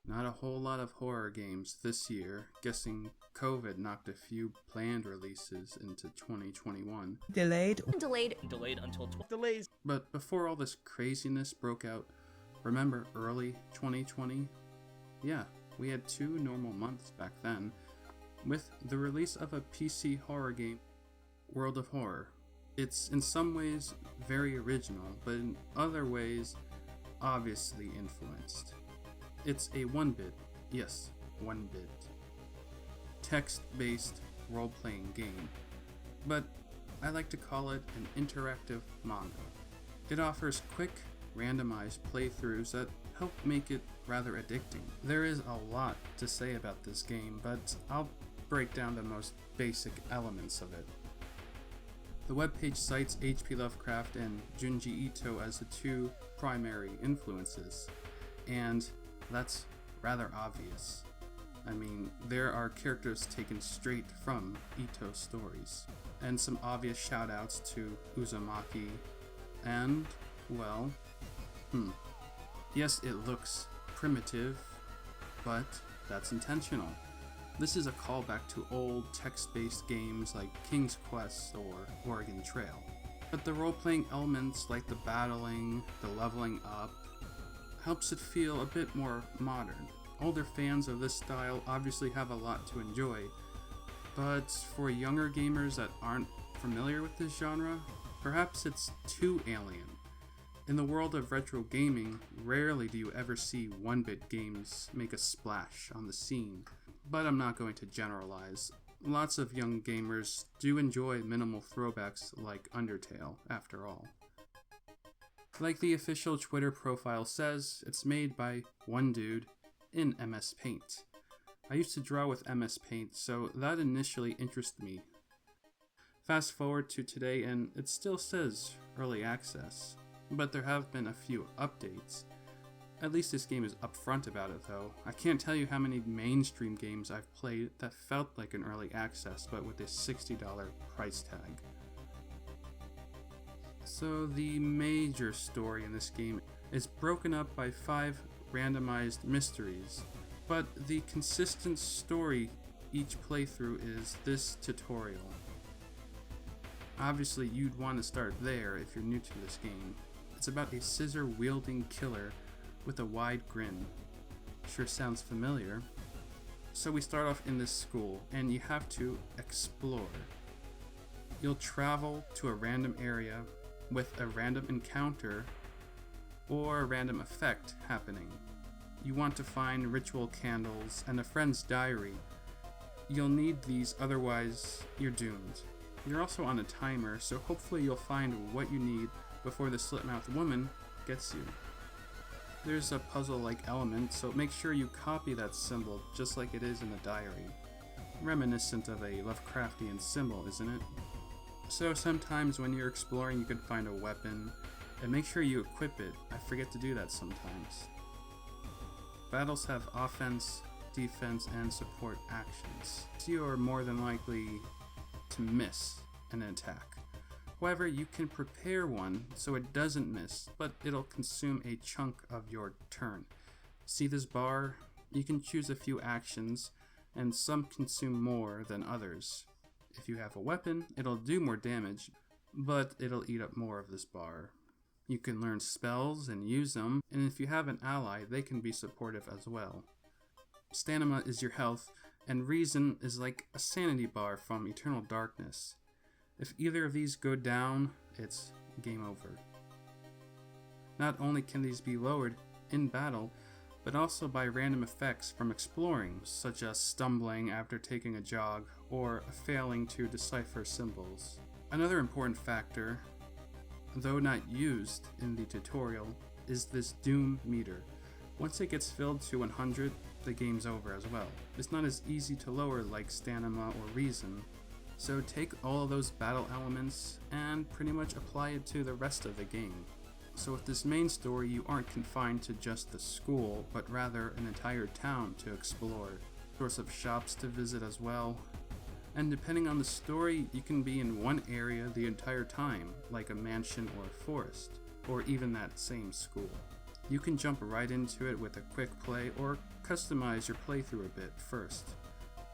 Not a whole lot of horror games this year, guessing COVID knocked a few planned releases into 2021. Delayed until delays. But before all this craziness broke out, remember early 2020? Yeah, we had 2 normal months back then, with the release of a PC horror game, World of Horror. It's in some ways very original, but in other ways obviously influenced. It's a 1-bit, yes, 1-bit, text-based role-playing game, but I like to call it an interactive manga. It offers quick, randomized playthroughs that help make it rather addicting. There is a lot to say about this game, but I'll break down the most basic elements of it. The webpage cites H.P. Lovecraft and Junji Ito as the 2 primary influences, and that's rather obvious. I mean, there are characters taken straight from Ito's stories, and some obvious shoutouts to Uzumaki, and, well, yes, it looks primitive, but that's intentional. This is a callback to old text-based games like King's Quest or Oregon Trail. But the role-playing elements like the battling, the leveling up, helps it feel a bit more modern. Older fans of this style obviously have a lot to enjoy, but for younger gamers that aren't familiar with this genre, perhaps it's too alien. In the world of retro gaming, rarely do you ever see 1-bit games make a splash on the scene, but I'm not going to generalize. Lots of young gamers do enjoy minimal throwbacks like Undertale, after all. Like the official Twitter profile says, it's made by one dude in MS Paint. I used to draw with MS Paint, so that initially interested me. Fast forward to today and it still says Early Access, but there have been a few updates. At least this game is upfront about it though. I can't tell you how many mainstream games I've played that felt like an Early Access, but with a $60 price tag. So the major story in this game is broken up by 5 randomized mysteries, but the consistent story each playthrough is this tutorial. Obviously you'd want to start there if you're new to this game. It's about a scissor-wielding killer with a wide grin. Sure sounds familiar. So we start off in this school, and you have to explore. You'll travel to a random area with a random encounter or a random effect happening. You want to find ritual candles and a friend's diary. You'll need these, otherwise you're doomed. You're also on a timer, so hopefully you'll find what you need before the slit-mouthed woman gets you. There's a puzzle-like element, so make sure you copy that symbol just like it is in the diary. Reminiscent of a Lovecraftian symbol, isn't it? So sometimes when you're exploring you can find a weapon, and make sure you equip it. I forget to do that sometimes. Battles have offense, defense, and support actions, so you are more than likely to miss an attack. However, you can prepare one so it doesn't miss, but it'll consume a chunk of your turn. See this bar? You can choose a few actions, and some consume more than others. If you have a weapon, it'll do more damage, but it'll eat up more of this bar. You can learn spells and use them, and if you have an ally, they can be supportive as well. Stamina is your health, and reason is like a sanity bar from Eternal Darkness. If either of these go down, it's game over. Not only can these be lowered in battle, but also by random effects from exploring, such as stumbling after taking a jog, or failing to decipher symbols. Another important factor, though not used in the tutorial, is this doom meter. Once it gets filled to 100, the game's over as well. It's not as easy to lower like stamina or reason, so take all of those battle elements and pretty much apply it to the rest of the game. So with this main story, you aren't confined to just the school, but rather an entire town to explore. Sorts of shops to visit as well. And depending on the story, you can be in one area the entire time, like a mansion or a forest, or even that same school. You can jump right into it with a quick play or customize your playthrough a bit first.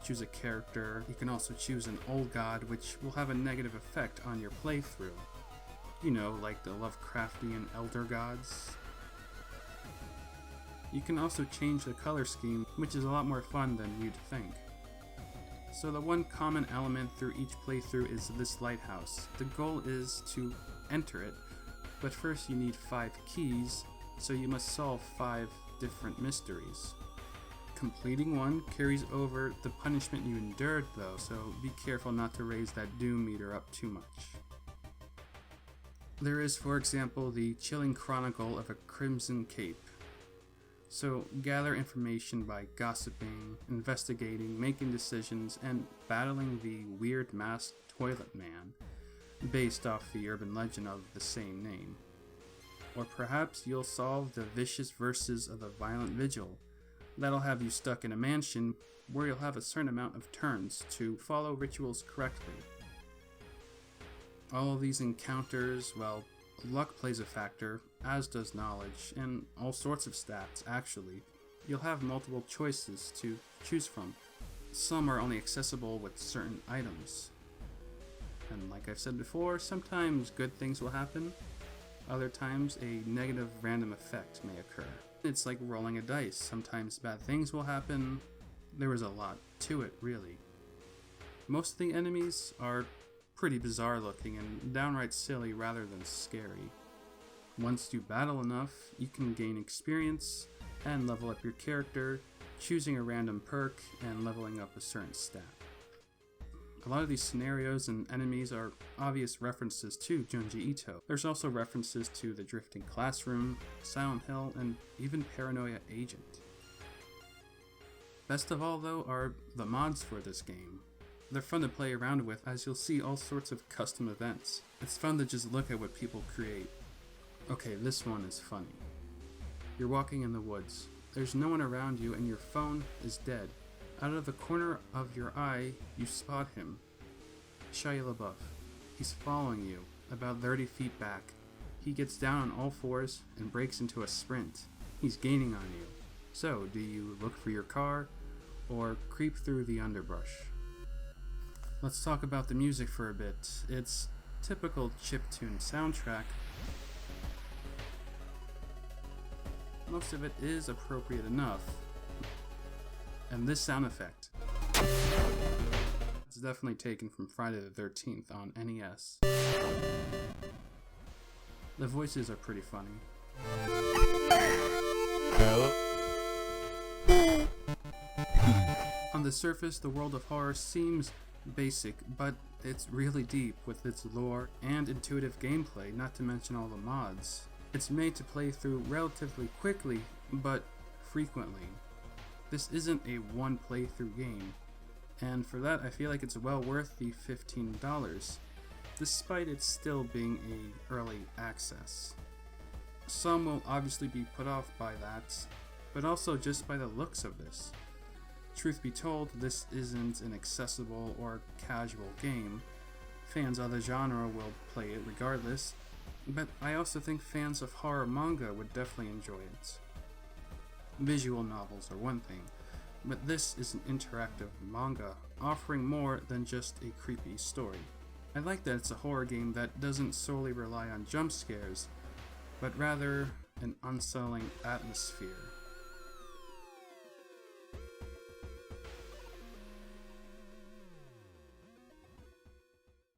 Choose a character. You can also choose an old god, which will have a negative effect on your playthrough. You know, like the Lovecraftian elder gods. You can also change the color scheme, which is a lot more fun than you'd think. So the one common element through each playthrough is this lighthouse. The goal is to enter it, but first you need 5 keys, so you must solve 5 different mysteries. Completing one carries over the punishment you endured though, so be careful not to raise that doom meter up too much. There is, for example, the chilling chronicle of a Crimson Cape. So gather information by gossiping, investigating, making decisions, and battling the weird masked toilet man, based off the urban legend of the same name. Or perhaps you'll solve the vicious verses of the Violent Vigil. That'll have you stuck in a mansion where you'll have a certain amount of turns to follow rituals correctly. All of these encounters, well, luck plays a factor, as does knowledge, and all sorts of stats, actually. You'll have multiple choices to choose from. Some are only accessible with certain items. And like I've said before, sometimes good things will happen, other times a negative random effect may occur. It's like rolling a dice, sometimes bad things will happen. There is a lot to it, really. Most of the enemies are pretty bizarre looking and downright silly rather than scary. Once you battle enough, you can gain experience and level up your character, choosing a random perk and leveling up a certain stat. A lot of these scenarios and enemies are obvious references to Junji Ito. There's also references to The Drifting Classroom, Silent Hill, and even Paranoia Agent. Best of all though are the mods for this game. They're fun to play around with as you'll see all sorts of custom events. It's fun to just look at what people create. Okay, this one is funny. You're walking in the woods. There's no one around you and your phone is dead. Out of the corner of your eye, you spot him. Shia LaBeouf. He's following you, about 30 feet back. He gets down on all fours and breaks into a sprint. He's gaining on you. So, do you look for your car or creep through the underbrush? Let's talk about the music for a bit. It's typical chiptune soundtrack. Most of it is appropriate enough. And this sound effect, it's definitely taken from Friday the 13th on NES. The voices are pretty funny. On the surface, the world of horror seems basic, but it's really deep with its lore and intuitive gameplay, not to mention all the mods. It's made to play through relatively quickly, but frequently. This isn't a one playthrough game, and for that I feel like it's well worth the $15, despite it still being a early access. Some will obviously be put off by that, but also just by the looks of this. Truth be told, this isn't an accessible or casual game. Fans of the genre will play it regardless, but I also think fans of horror manga would definitely enjoy it. Visual novels are one thing, but this is an interactive manga, offering more than just a creepy story. I like that it's a horror game that doesn't solely rely on jump scares, but rather an unsettling atmosphere.